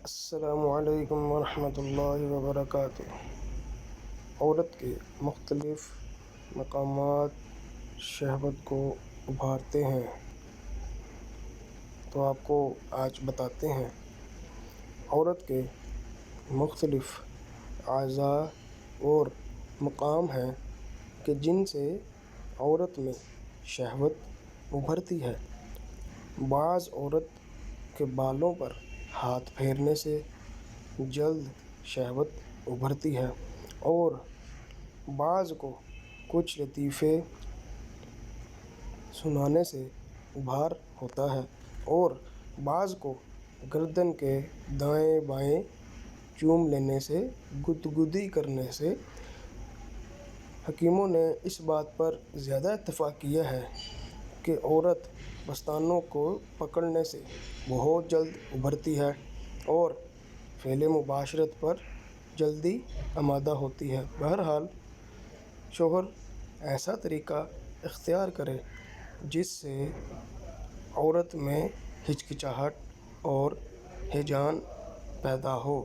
السلام علیکم ورحمۃ اللہ وبرکاتہ۔ عورت کے مختلف مقامات شہوت کو ابھارتے ہیں، تو آپ کو آج بتاتے ہیں۔ عورت کے مختلف اعضاء اور مقام ہیں کہ جن سے عورت میں شہوت ابھرتی ہے۔ بعض عورت کے بالوں پر ہاتھ پھیرنے سے جلد شہوت ابھرتی ہے، اور بعض کو کچھ لطیفے سنانے سے ابھار ہوتا ہے، اور بعض کو گردن کے دائیں بائیں چوم لینے سے، گدگدی کرنے سے۔ حکیموں نے اس بات پر زیادہ اتفاق کیا ہے کہ عورت پستانوں کو پکڑنے سے بہت جلد ابھرتی ہے اور فعل مباشرت پر جلدی آمادہ ہوتی ہے۔ بہرحال، شوہر ایسا طریقہ اختیار کرے جس سے عورت میں ہچکچاہٹ اور ہیجان پیدا ہو۔